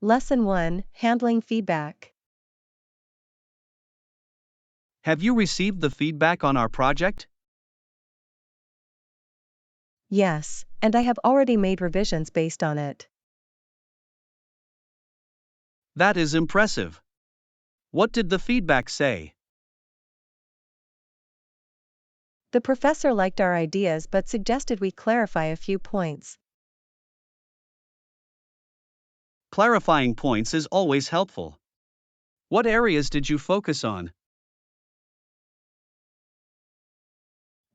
Lesson 1, Handling Feedback. Have you received the feedback on our project? Yes, and I have already made revisions based on it. That is impressive. What did the feedback say? The professor liked our ideas but suggested we clarify a few points. Clarifying points is always helpful. What areas did you focus on?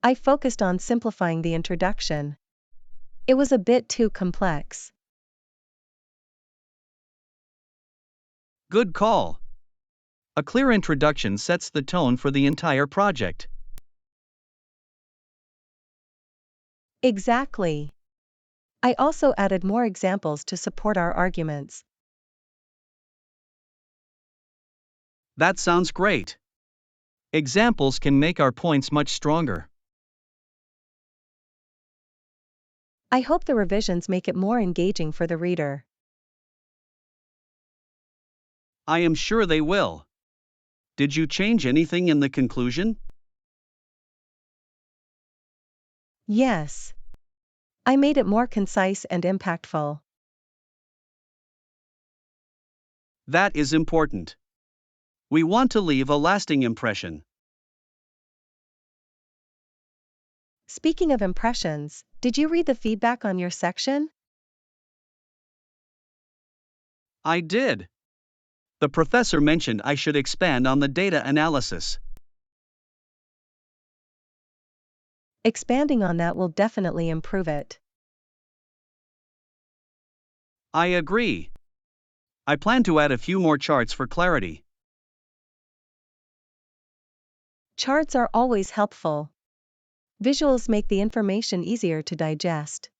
I focused on simplifying the introduction. It was a bit too complex. Good call. A clear introduction sets the tone for the entire project. Exactly. I also added more examples to support our arguments. That sounds great. Examples can make our points much stronger. I hope the revisions make it more engaging for the reader. I am sure they will. Did you change anything in the conclusion? Yes. I made it more concise and impactful. That is important. We want to leave a lasting impression. Speaking of impressions, did you read the feedback on your section? I did. The professor mentioned I should expand on the data analysis. Expanding on that will definitely improve it. I agree. I plan to add a few more charts for clarity. Charts are always helpful. Visuals make the information easier to digest.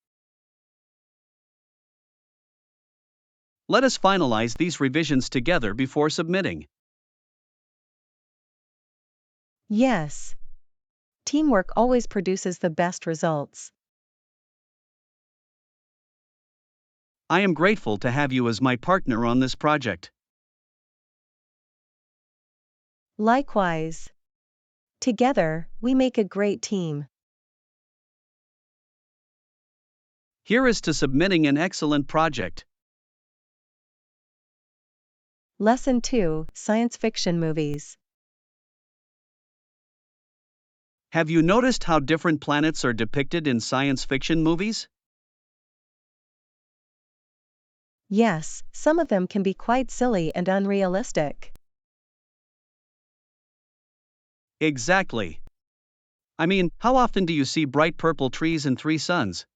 Let us finalize these revisions together before submitting. Yes. Teamwork always produces the best results. I am grateful to have you as my partner on this project. Likewise. Together, we make a great team. Here is to submitting an excellent project. Lesson 2, Science Fiction Movies. Have you noticed how different planets are depicted in science fiction movies? Yes, some of them can be quite silly and unrealistic. Exactly. I mean, how often do you see bright purple trees and three suns?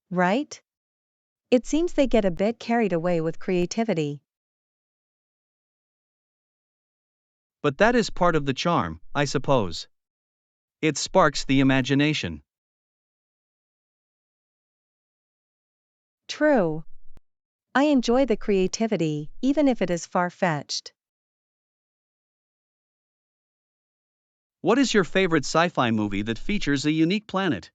Right? It seems they get a bit carried away with creativity. But that is part of the charm, I suppose. It sparks the imagination. True. I enjoy the creativity, even if it is far-fetched. What is your favorite sci-fi movie that features a unique planet?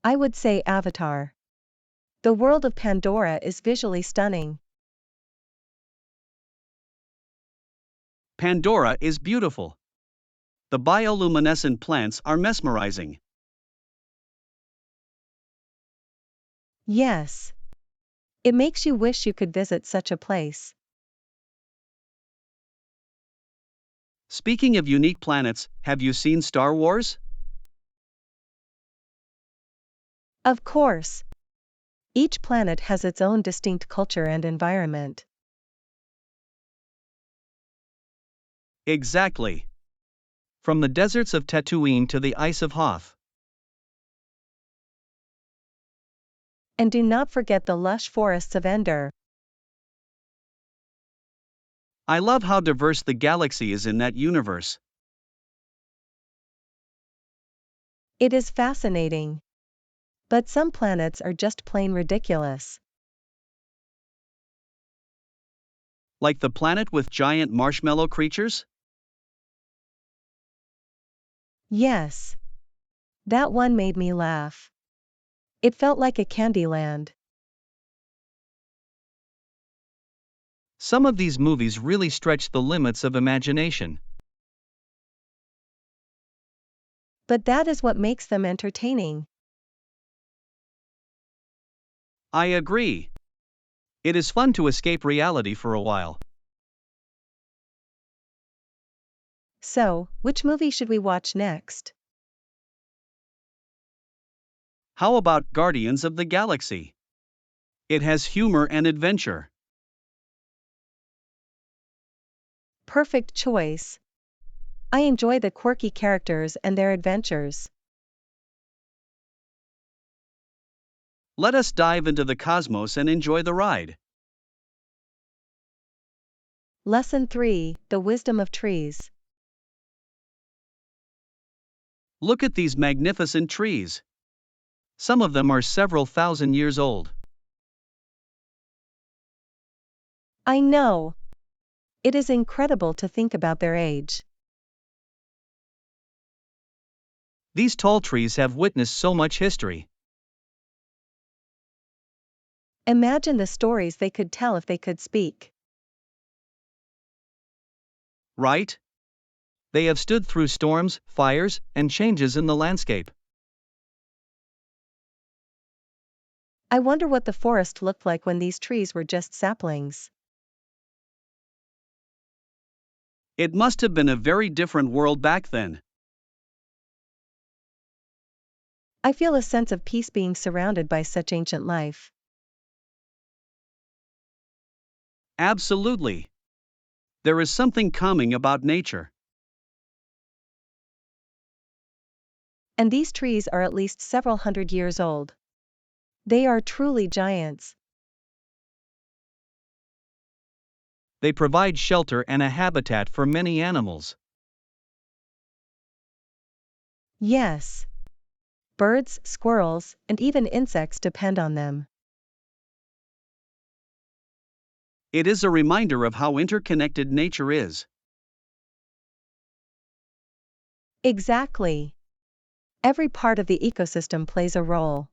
I would say Avatar. The world of Pandora is visually stunning. Pandora is beautiful. The bioluminescent plants are mesmerizing. Yes. It makes you wish you could visit such a place. Speaking of unique planets, have you seen Star Wars? Of course. Each planet has its own distinct culture and environment. Exactly. From the deserts of Tatooine to the ice of Hoth. And do not forget the lush forests of Endor. I love how diverse the galaxy is in that universe. It is fascinating. But some planets are just plain ridiculous. Like the planet with giant marshmallow creatures? Yes. That one made me laugh. It felt like a candy land. Some of these movies really stretch the limits of imagination. But that is what makes them entertaining. I agree. It is fun to escape reality for a while. So, which movie should we watch next? How about Guardians of the Galaxy? It has humor and adventure. Perfect choice. I enjoy the quirky characters and their adventures. Let us dive into the cosmos and enjoy the ride. Lesson 3: The Wisdom of Trees. Look at these magnificent trees. Some of them are several thousand years old. I know. It is incredible to think about their age. These tall trees have witnessed so much history. Imagine the stories they could tell if they could speak. Right? They have stood through storms, fires, and changes in the landscape. I wonder what the forest looked like when these trees were just saplings. It must have been a very different world back then. I feel a sense of peace being surrounded by such ancient life. Absolutely. There is something calming about nature. And these trees are at least several hundred years old. They are truly giants. They provide shelter and a habitat for many animals. Yes. Birds, squirrels, and even insects depend on them. It is a reminder of how interconnected nature is. Exactly. Every part of the ecosystem plays a role.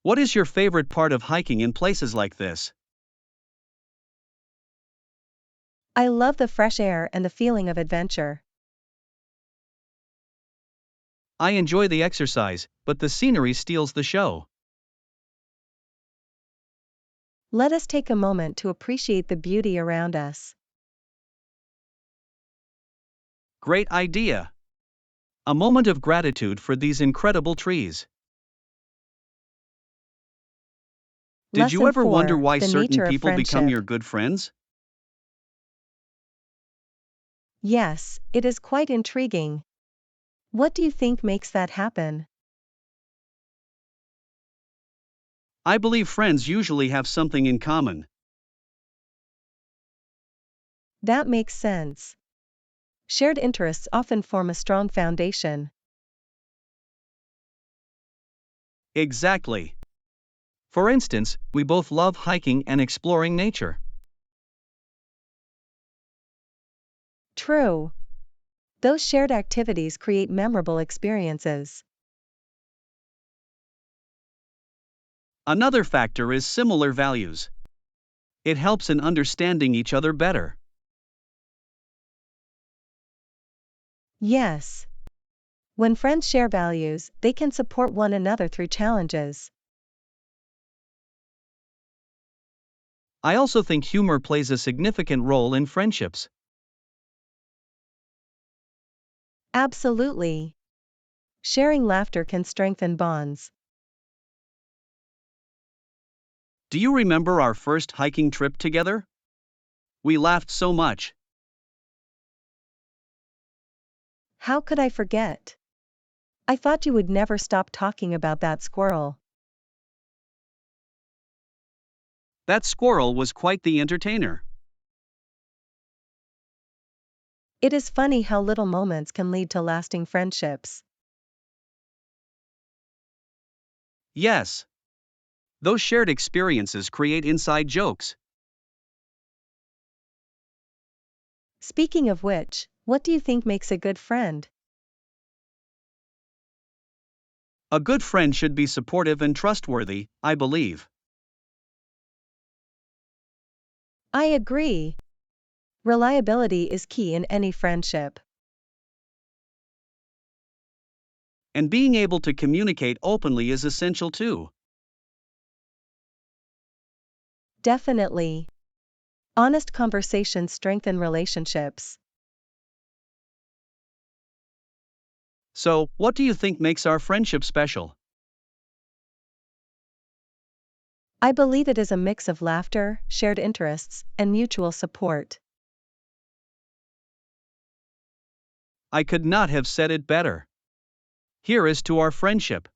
What is your favorite part of hiking in places like this? I love the fresh air and the feeling of adventure. I enjoy the exercise, but the scenery steals the show. Let us take a moment to appreciate the beauty around us. Great idea! A moment of gratitude for these incredible trees. Did you Lesson ever wonder 4: why The certain nature of people become friendship. your good friends? Yes, it is quite intriguing. What do you think makes that happen? I believe friends usually have something in common. That makes sense. Shared interests often form a strong foundation. Exactly. For instance, we both love hiking and exploring nature. True. Those shared activities create memorable experiences. Another factor is similar values. It helps in understanding each other better. Yes. When friends share values, they can support one another through challenges. I also think humor plays a significant role in friendships. Absolutely. Sharing laughter can strengthen bonds. Do you remember our first hiking trip together? We laughed so much. How could I forget? I thought you would never stop talking about that squirrel. That squirrel was quite the entertainer. It is funny how little moments can lead to lasting friendships. Yes. Those shared experiences create inside jokes. Speaking of which, what do you think makes a good friend? A good friend should be supportive and trustworthy, I believe. I agree. Reliability is key in any friendship. And being able to communicate openly is essential too. Definitely. Honest conversations strengthen relationships. So, what do you think makes our friendship special? I believe it is a mix of laughter, shared interests, and mutual support. I could not have said it better. Here is to our friendship.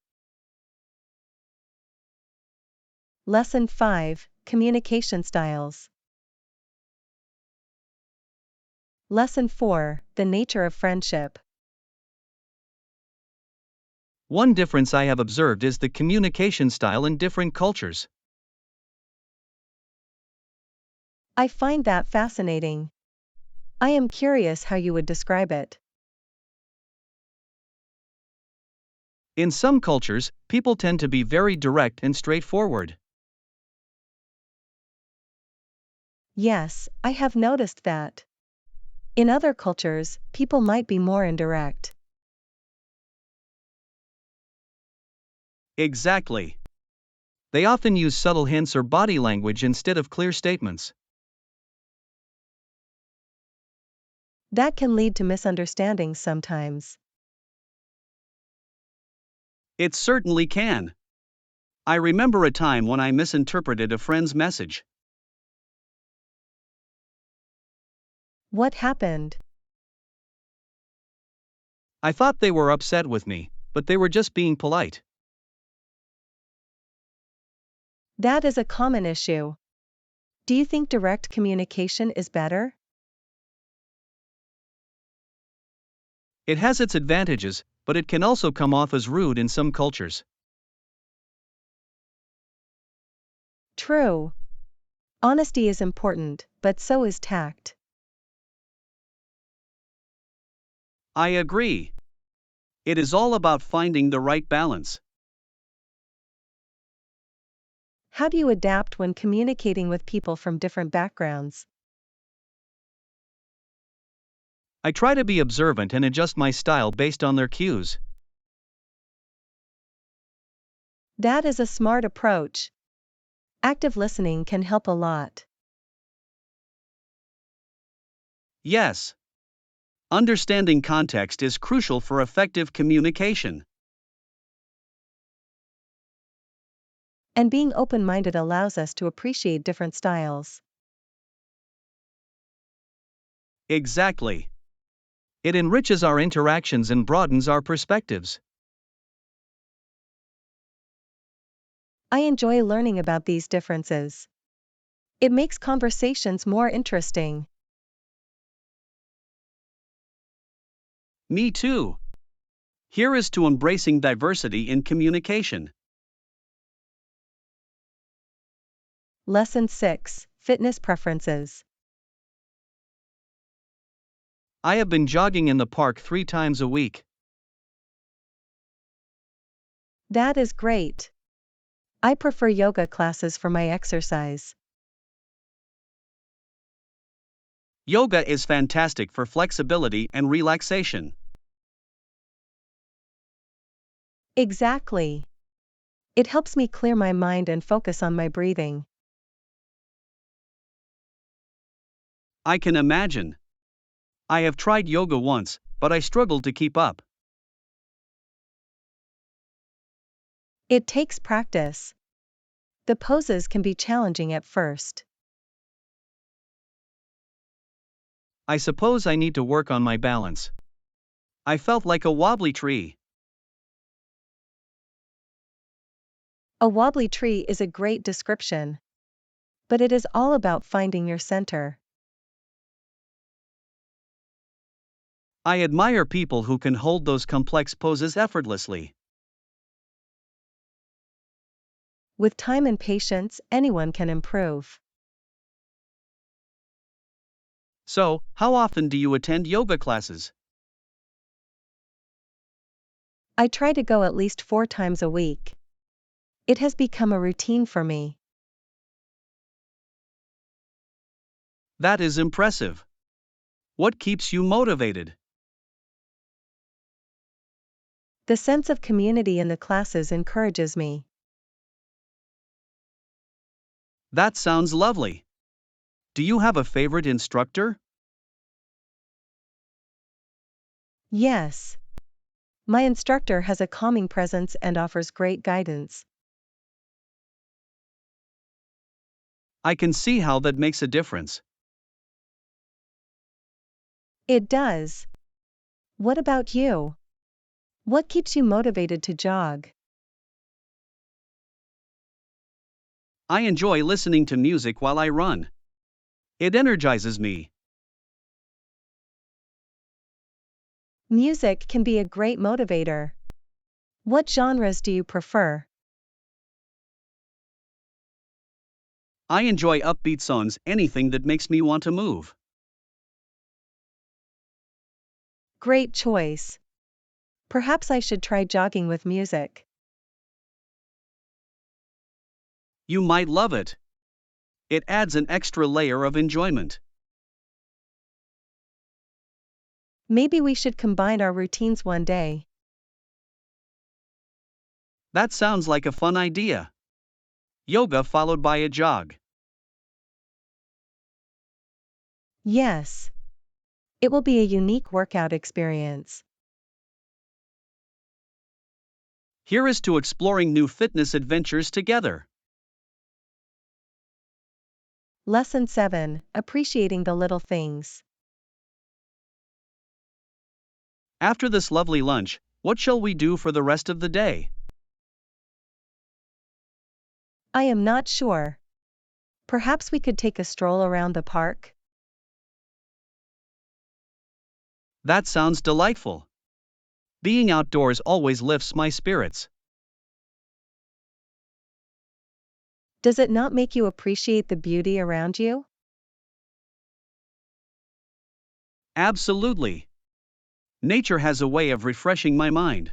Lesson 5: Communication Styles. Lesson 4: The Nature of Friendship. One difference I have observed is the communication style in different cultures. I find that fascinating. I am curious how you would describe it. In some cultures, people tend to be very direct and straightforward. Yes, I have noticed that. In other cultures, people might be more indirect. Exactly. They often use subtle hints or body language instead of clear statements. That can lead to misunderstandings sometimes. It certainly can. I remember a time when I misinterpreted a friend's message. What happened? I thought they were upset with me, but they were just being polite. That is a common issue. Do you think direct communication is better? It has its advantages, but it can also come off as rude in some cultures. True. Honesty is important, but so is tact. I agree. It is all about finding the right balance. How do you adapt when communicating with people from different backgrounds? I try to be observant and adjust my style based on their cues. That is a smart approach. Active listening can help a lot. Yes. Understanding context is crucial for effective communication. And being open-minded allows us to appreciate different styles. Exactly. It enriches our interactions and broadens our perspectives. I enjoy learning about these differences. It makes conversations more interesting. Me too. Here is to embracing diversity in communication. Lesson 6: Fitness Preferences. I have been jogging in the park 3 times a week. That is great. I prefer yoga classes for my exercise. Yoga is fantastic for flexibility and relaxation. Exactly. It helps me clear my mind and focus on my breathing. I can imagine. I have tried yoga once, but I struggled to keep up. It takes practice. The poses can be challenging at first. I suppose I need to work on my balance. I felt like a wobbly tree. A wobbly tree is a great description. But it is all about finding your center. I admire people who can hold those complex poses effortlessly. With time and patience, anyone can improve. So, how often do you attend yoga classes? I try to go at least 4 times a week. It has become a routine for me. That is impressive. What keeps you motivated? The sense of community in the classes encourages me. That sounds lovely. Do you have a favorite instructor? Yes. My instructor has a calming presence and offers great guidance. I can see how that makes a difference. It does. What about you? What keeps you motivated to jog? I enjoy listening to music while I run. It energizes me. Music can be a great motivator. What genres do you prefer? I enjoy upbeat songs, anything that makes me want to move. Great choice. Perhaps I should try jogging with music. You might love it. It adds an extra layer of enjoyment. Maybe we should combine our routines one day. That sounds like a fun idea. Yoga followed by a jog. Yes. It will be a unique workout experience. Here is to exploring new fitness adventures together. Lesson 7: Appreciating the little things. After this lovely lunch, what shall we do for the rest of the day? I am not sure. Perhaps we could take a stroll around the park? That sounds delightful. Being outdoors always lifts my spirits. Does it not make you appreciate the beauty around you? Absolutely. Nature has a way of refreshing my mind.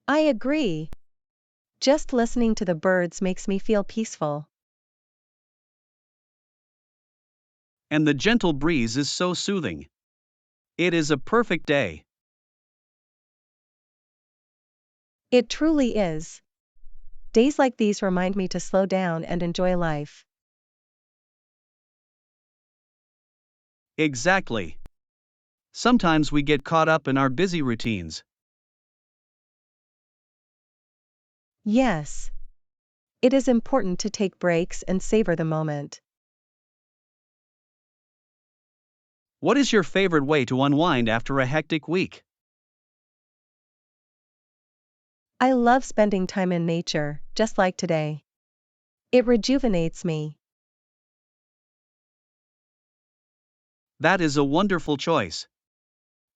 I agree. Just listening to the birds makes me feel peaceful. And the gentle breeze is so soothing. It is a perfect day. It truly is. Days like these remind me to slow down and enjoy life. Exactly. Sometimes we get caught up in our busy routines. Yes. It is important to take breaks and savor the moment. What is your favorite way to unwind after a hectic week? I love spending time in nature, just like today. It rejuvenates me. That is a wonderful choice.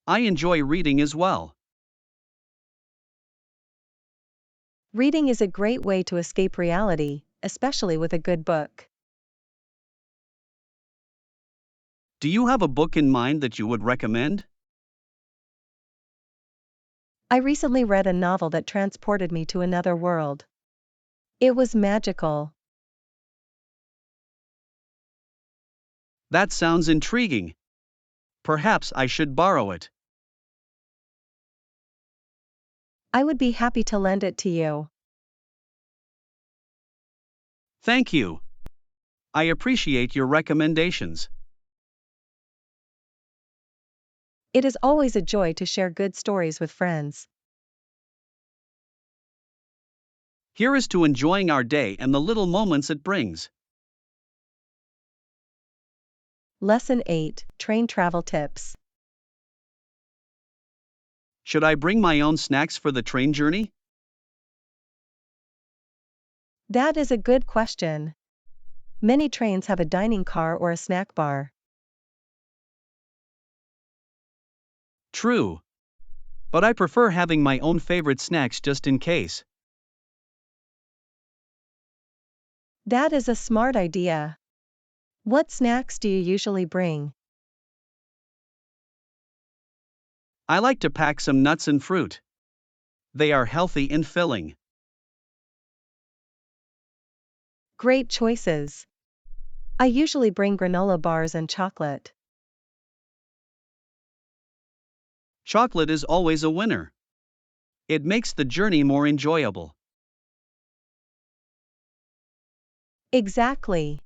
I enjoy reading as well. Reading is a great way to escape reality, especially with a good book. Do you have a book in mind that you would recommend? I recently read a novel that transported me to another world. It was magical. That sounds intriguing. Perhaps I should borrow it. I would be happy to lend it to you. Thank you. I appreciate your recommendations. It is always a joy to share good stories with friends. Here is to enjoying our day and the little moments it brings. Lesson 8: Train travel tips. Should I bring my own snacks for the train journey? That is a good question. Many trains have a dining car or a snack bar. True. But I prefer having my own favorite snacks just in case. That is a smart idea. What snacks do you usually bring? I like to pack some nuts and fruit. They are healthy and filling. Great choices. I usually bring granola bars and chocolate. Chocolate is always a winner. It makes the journey more enjoyable. Exactly.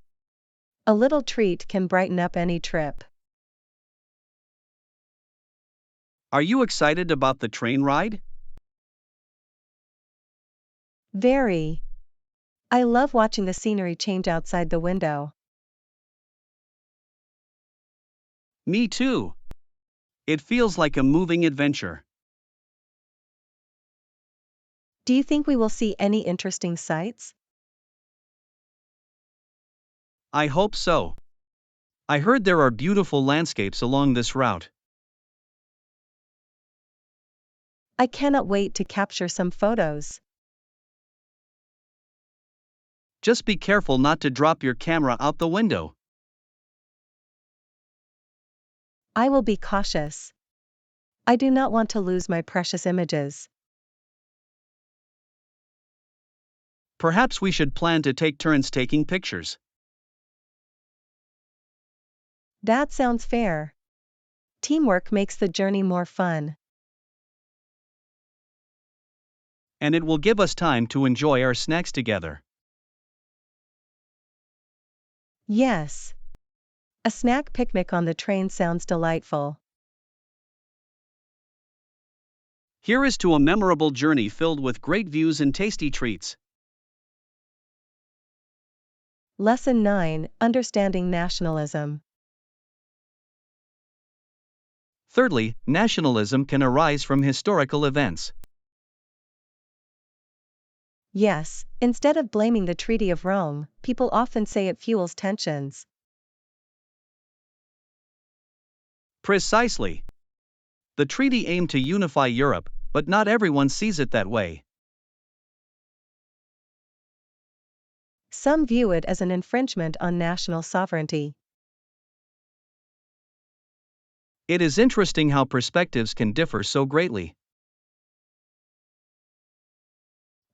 A little treat can brighten up any trip. Are you excited about the train ride? Very. I love watching the scenery change outside the window. Me too. It feels like a moving adventure. Do you think we will see any interesting sights? I hope so. I heard there are beautiful landscapes along this route. I cannot wait to capture some photos. Just be careful not to drop your camera out the window. I will be cautious. I do not want to lose my precious images. Perhaps we should plan to take turns taking pictures. That sounds fair. Teamwork makes the journey more fun. And it will give us time to enjoy our snacks together. Yes. A snack picnic on the train sounds delightful. Here is to a memorable journey filled with great views and tasty treats. Lesson 9: Understanding Nationalism. Thirdly, nationalism can arise from historical events. Yes, instead of blaming the Treaty of Rome, people often say it fuels tensions. Precisely. The treaty aimed to unify Europe, but not everyone sees it that way. Some view it as an infringement on national sovereignty. It is interesting how perspectives can differ so greatly.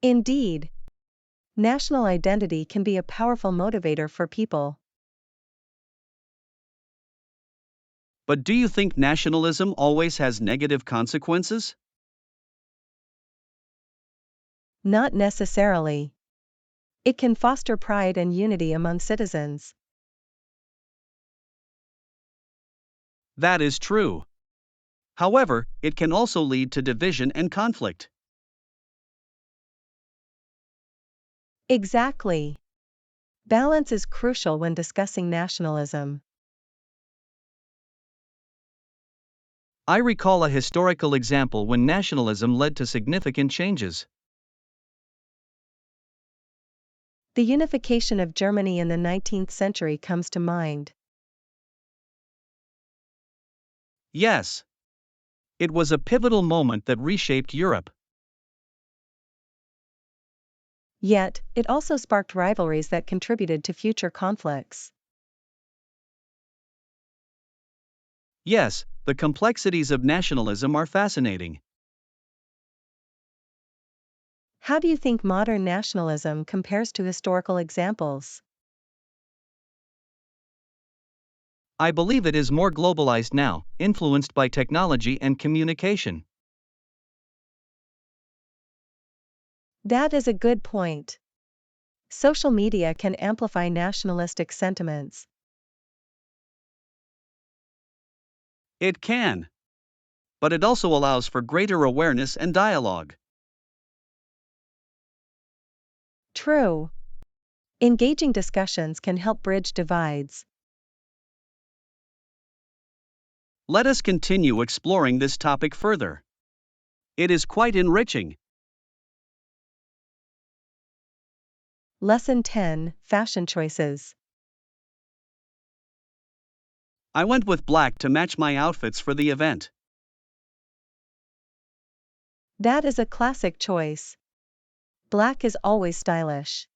Indeed. National identity can be a powerful motivator for people. But do you think nationalism always has negative consequences? Not necessarily. It can foster pride and unity among citizens. That is true. However, it can also lead to division and conflict. Exactly. Balance is crucial when discussing nationalism. I recall a historical example when nationalism led to significant changes. The unification of Germany in the 19th century comes to mind. Yes. It was a pivotal moment that reshaped Europe. Yet, it also sparked rivalries that contributed to future conflicts. Yes, the complexities of nationalism are fascinating. How do you think modern nationalism compares to historical examples? I believe it is more globalized now, influenced by technology and communication. That is a good point. Social media can amplify nationalistic sentiments. It can. But it also allows for greater awareness and dialogue. True. Engaging discussions can help bridge divides. Let us continue exploring this topic further. It is quite enriching. Lesson 10: Fashion Choices. I went with black to match my outfits for the event. That is a classic choice. Black is always stylish.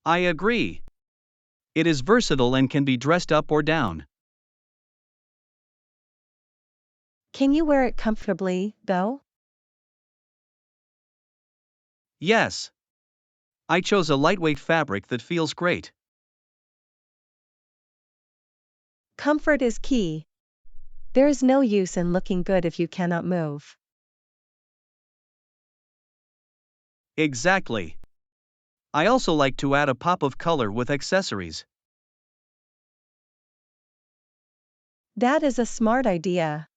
I agree. It is versatile and can be dressed up or down. Can you wear it comfortably, though? Yes. I chose a lightweight fabric that feels great. Comfort is key. There is no use in looking good if you cannot move. Exactly. I also like to add a pop of color with accessories. That is a smart idea.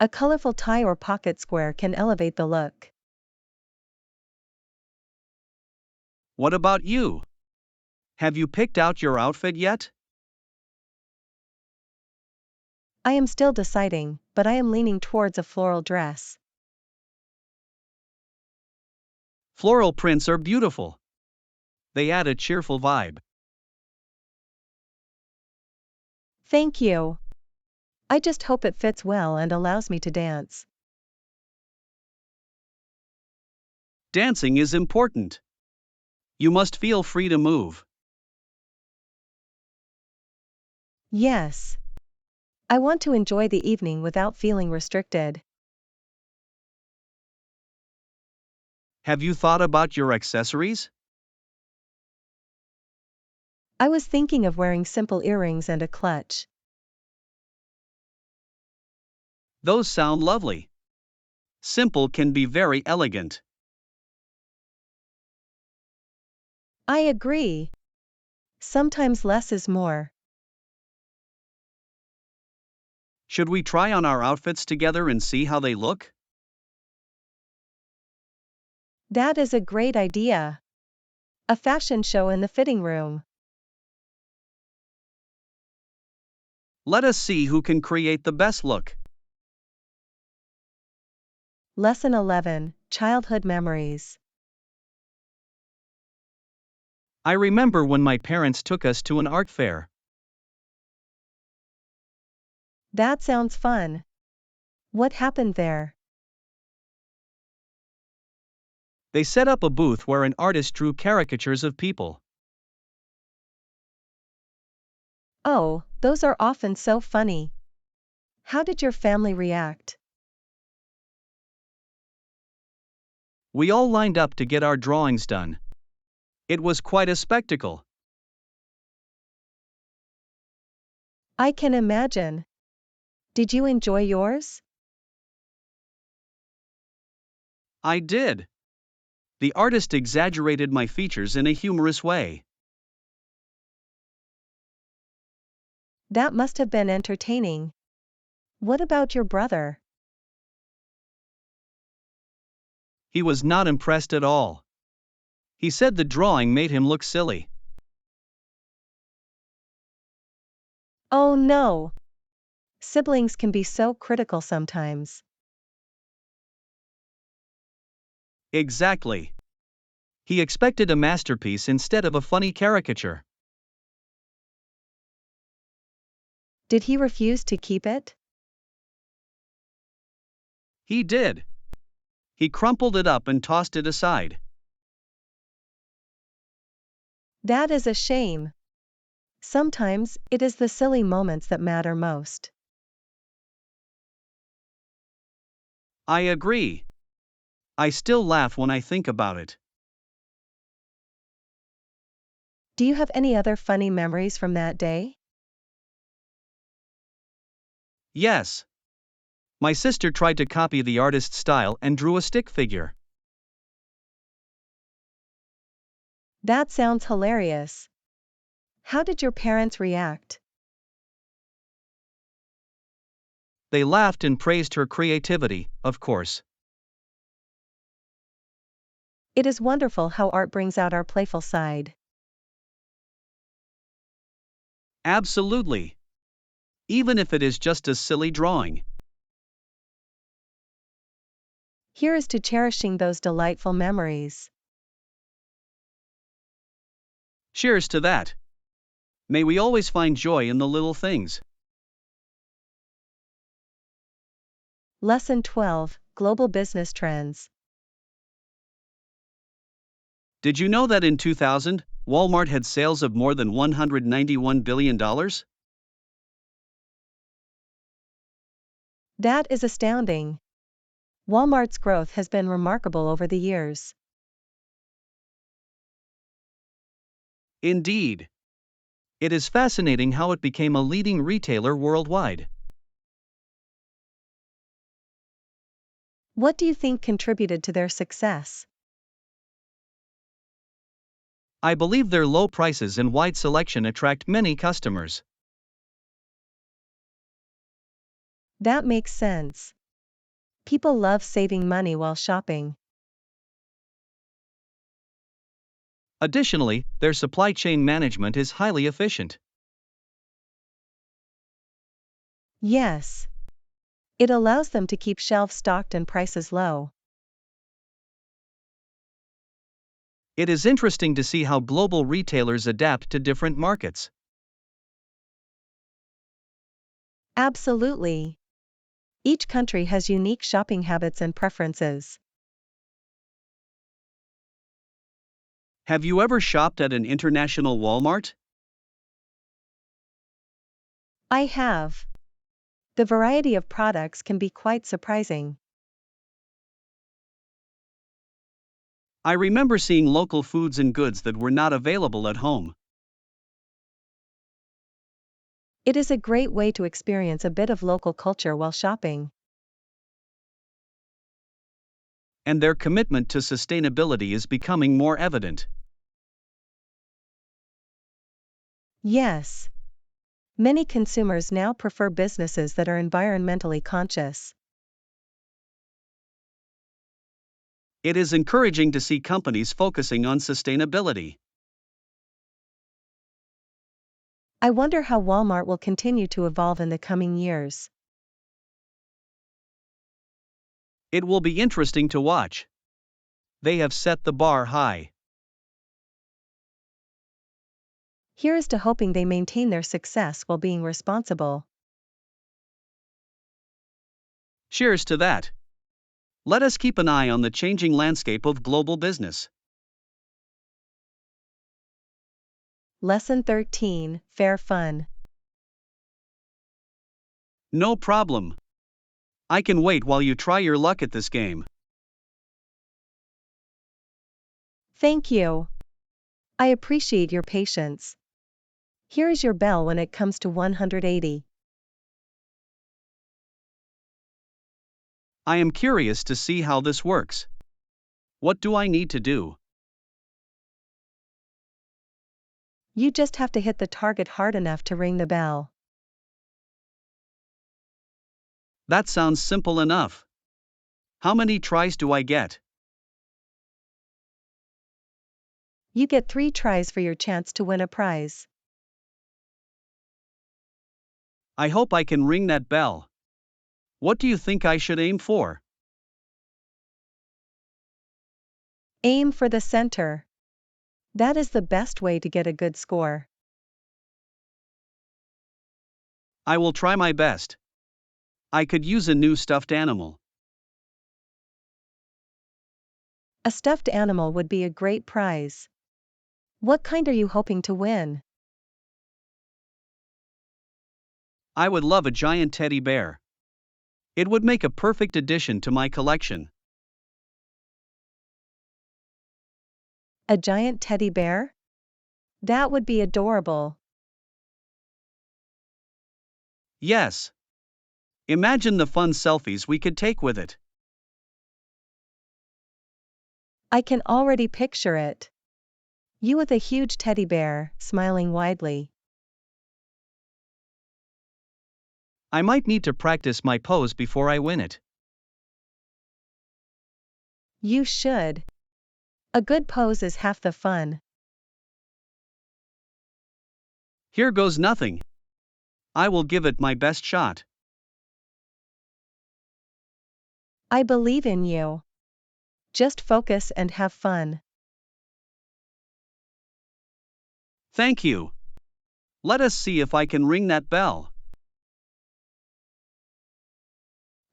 A colorful tie or pocket square can elevate the look. What about you? Have you picked out your outfit yet? I am still deciding, but I am leaning towards a floral dress. Floral prints are beautiful. They add a cheerful vibe. Thank you. I just hope it fits well and allows me to dance. Dancing is important. You must feel free to move. Yes. I want to enjoy the evening without feeling restricted. Have you thought about your accessories? I was thinking of wearing simple earrings and a clutch. Those sound lovely. Simple can be very elegant. I agree. Sometimes less is more. Should we try on our outfits together and see how they look? That is a great idea. A fashion show in the fitting room. Let us see who can create the best look. Lesson 11, Childhood Memories. I remember when my parents took us to an art fair. That sounds fun. What happened there? They set up a booth where an artist drew caricatures of people. Oh, those are often so funny. How did your family react? We all lined up to get our drawings done. It was quite a spectacle. I can imagine. Did you enjoy yours? I did. The artist exaggerated my features in a humorous way. That must have been entertaining. What about your brother? He was not impressed at all. He said the drawing made him look silly. Oh no! Siblings can be so critical sometimes. Exactly. He expected a masterpiece instead of a funny caricature. Did he refuse to keep it? He did. He crumpled it up and tossed it aside. That is a shame. Sometimes, it is the silly moments that matter most. I agree. I still laugh when I think about it. Do you have any other funny memories from that day? Yes. My sister tried to copy the artist's style and drew a stick figure. That sounds hilarious. How did your parents react? They laughed and praised her creativity, of course. It is wonderful how art brings out our playful side. Absolutely. Even if it is just a silly drawing. Here is to cherishing those delightful memories. Cheers to that. May we always find joy in the little things. Lesson 12, Global Business Trends. Did you know that in 2000, Walmart had sales of more than $191 billion? That is astounding. Walmart's growth has been remarkable over the years. Indeed. It is fascinating how it became a leading retailer worldwide. What do you think contributed to their success? I believe their low prices and wide selection attract many customers. That makes sense. People love saving money while shopping. Additionally, their supply chain management is highly efficient. Yes. It allows them to keep shelves stocked and prices low. It is interesting to see how global retailers adapt to different markets. Absolutely. Each country has unique shopping habits and preferences. Have you ever shopped at an international Walmart? I have. The variety of products can be quite surprising. I remember seeing local foods and goods that were not available at home. It is a great way to experience a bit of local culture while shopping. And their commitment to sustainability is becoming more evident. Yes. Many consumers now prefer businesses that are environmentally conscious. It is encouraging to see companies focusing on sustainability. I wonder how Walmart will continue to evolve in the coming years. It will be interesting to watch. They have set the bar high. Here's to hoping they maintain their success while being responsible. Cheers to that. Let us keep an eye on the changing landscape of global business. Lesson 13, Fair Fun. No problem. I can wait while you try your luck at this game. Thank you. I appreciate your patience. Here is your bell when it comes to 180. I am curious to see how this works. What do I need to do? You just have to hit the target hard enough to ring the bell. That sounds simple enough. How many tries do I get? You get 3 tries for your chance to win a prize. I hope I can ring that bell. What do you think I should aim for? Aim for the center. That is the best way to get a good score. I will try my best. I could use a new stuffed animal. A stuffed animal would be a great prize. What kind are you hoping to win? I would love a giant teddy bear. It would make a perfect addition to my collection. A giant teddy bear? That would be adorable. Yes. Imagine the fun selfies we could take with it. I can already picture it. You with a huge teddy bear, smiling widely. I might need to practice my pose before I win it. You should. A good pose is half the fun. Here goes nothing. I will give it my best shot. I believe in you. Just focus and have fun. Thank you. Let us see if I can ring that bell.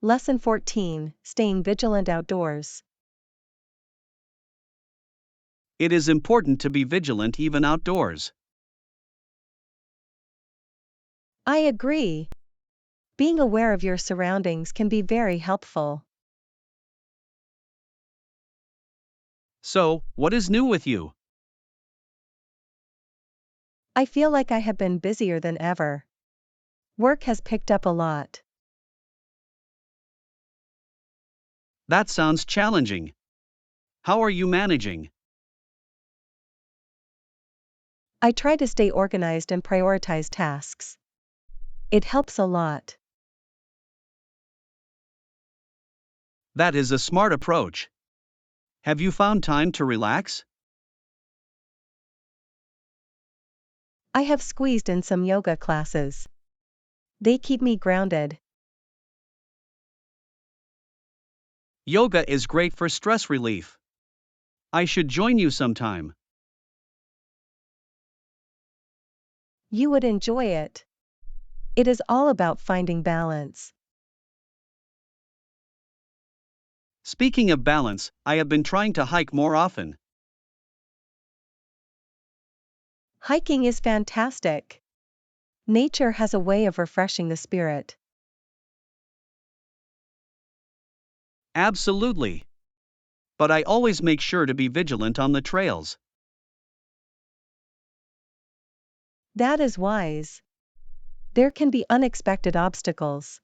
Lesson 14, Staying Vigilant Outdoors. It is important to be vigilant even outdoors. I agree. Being aware of your surroundings can be very helpful. So, what is new with you? I feel like I have been busier than ever. Work has picked up a lot. That sounds challenging. How are you managing? I try to stay organized and prioritize tasks. It helps a lot. That is a smart approach. Have you found time to relax? I have squeezed in some yoga classes. They keep me grounded. Yoga is great for stress relief. I should join you sometime. You would enjoy it. It is all about finding balance. Speaking of balance, I have been trying to hike more often. Hiking is fantastic. Nature has a way of refreshing the spirit. Absolutely. But I always make sure to be vigilant on the trails. That is wise. There can be unexpected obstacles.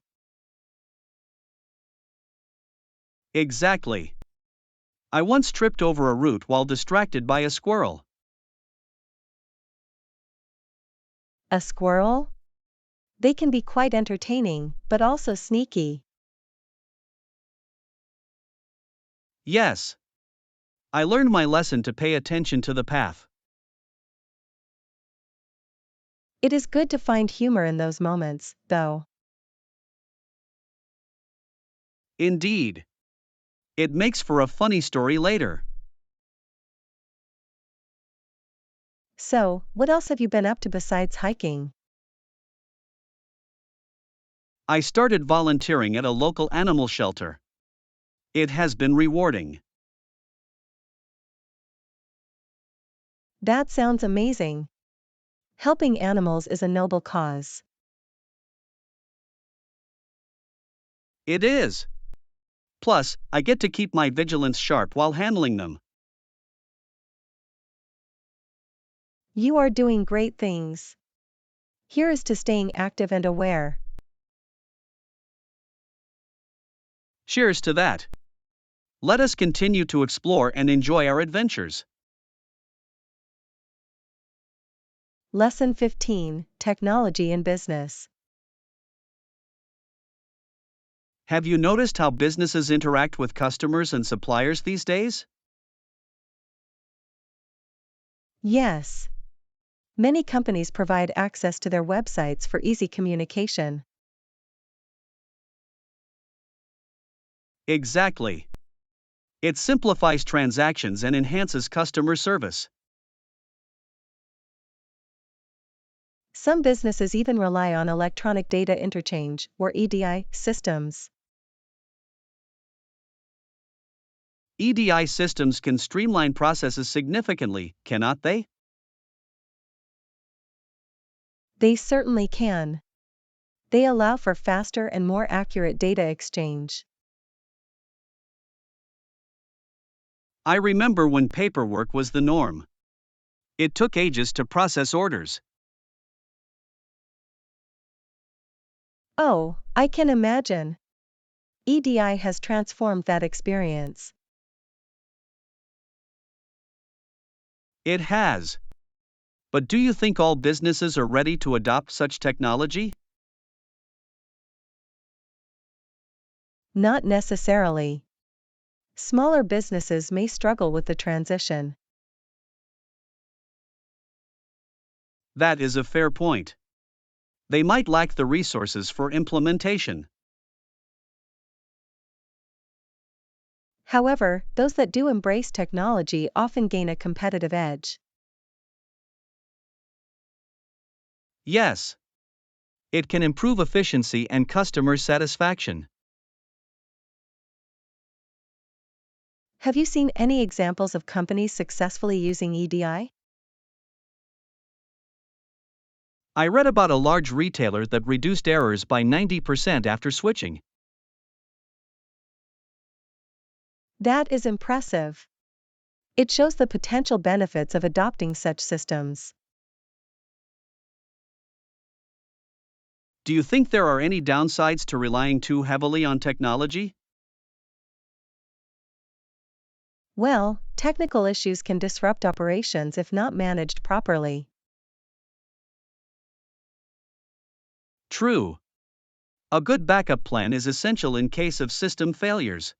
Exactly. I once tripped over a root while distracted by a squirrel. A squirrel? They can be quite entertaining, but also sneaky. Yes. I learned my lesson to pay attention to the path. It is good to find humor in those moments, though. Indeed. It makes for a funny story later. So, what else have you been up to besides hiking? I started volunteering at a local animal shelter. It has been rewarding. That sounds amazing. Helping animals is a noble cause. It is. Plus, I get to keep my vigilance sharp while handling them. You are doing great things. Here is to staying active and aware. Cheers to that. Let us continue to explore and enjoy our adventures. Lesson 15: Technology in Business. Have you noticed how businesses interact with customers and suppliers these days? Yes. Many companies provide access to their websites for easy communication. Exactly. It simplifies transactions and enhances customer service. Some businesses even rely on electronic data interchange, or EDI, systems. EDI systems can streamline processes significantly, cannot they? They certainly can. They allow for faster and more accurate data exchange. I remember when paperwork was the norm. It took ages to process orders. Oh, I can imagine. EDI has transformed that experience. It has. But do you think all businesses are ready to adopt such technology? Not necessarily. Smaller businesses may struggle with the transition. That is a fair point. They might lack the resources for implementation. However, those that do embrace technology often gain a competitive edge. Yes. It can improve efficiency and customer satisfaction. Have you seen any examples of companies successfully using EDI? I read about a large retailer that reduced errors by 90% after switching. That is impressive. It shows the potential benefits of adopting such systems. Do you think there are any downsides to relying too heavily on technology? Well, technical issues can disrupt operations if not managed properly. True. A good backup plan is essential in case of system failures.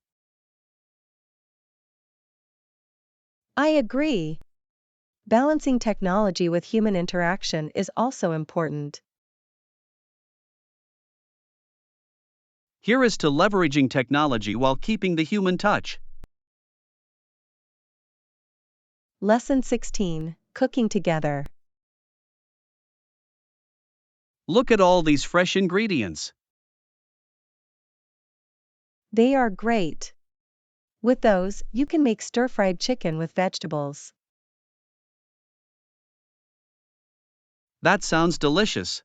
I agree. Balancing technology with human interaction is also important. Here is to leveraging technology while keeping the human touch. Lesson 16, Cooking Together. Look at all these fresh ingredients. They are great. With those, you can make stir-fried chicken with vegetables. That sounds delicious.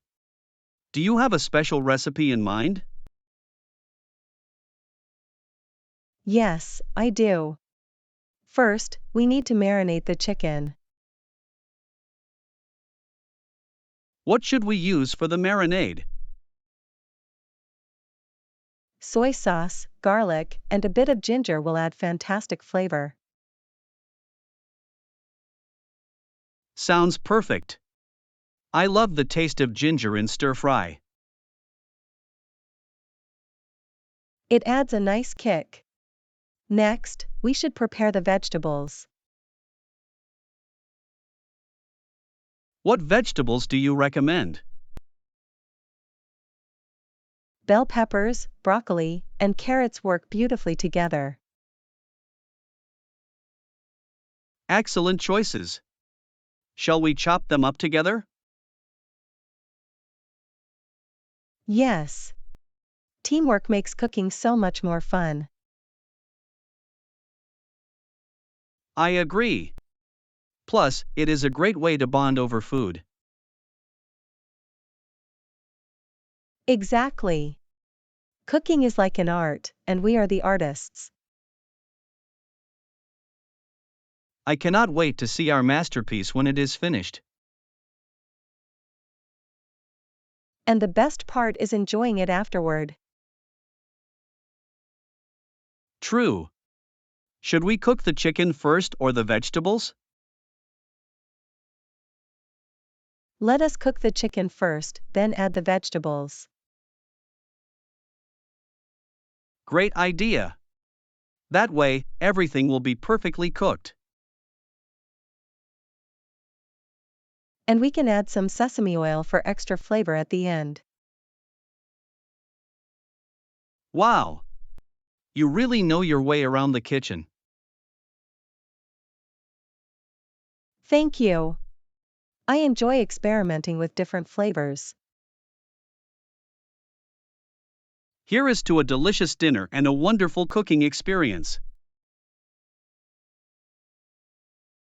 Do you have a special recipe in mind? Yes, I do. First, we need to marinate the chicken. What should we use for the marinade? Soy sauce, garlic, and a bit of ginger will add fantastic flavor. Sounds perfect. I love the taste of ginger in stir fry. It adds a nice kick. Next, we should prepare the vegetables. What vegetables do you recommend? Bell peppers, broccoli, and carrots work beautifully together. Excellent choices. Shall we chop them up together? Yes. Teamwork makes cooking so much more fun. I agree. Plus, it is a great way to bond over food. Exactly. Cooking is like an art, and we are the artists. I cannot wait to see our masterpiece when it is finished. And the best part is enjoying it afterward. True. Should we cook the chicken first or the vegetables? Let us cook the chicken first, then add the vegetables. Great idea. That way, everything will be perfectly cooked. And we can add some sesame oil for extra flavor at the end. Wow! You really know your way around the kitchen. Thank you. I enjoy experimenting with different flavors. Here is to a delicious dinner and a wonderful cooking experience.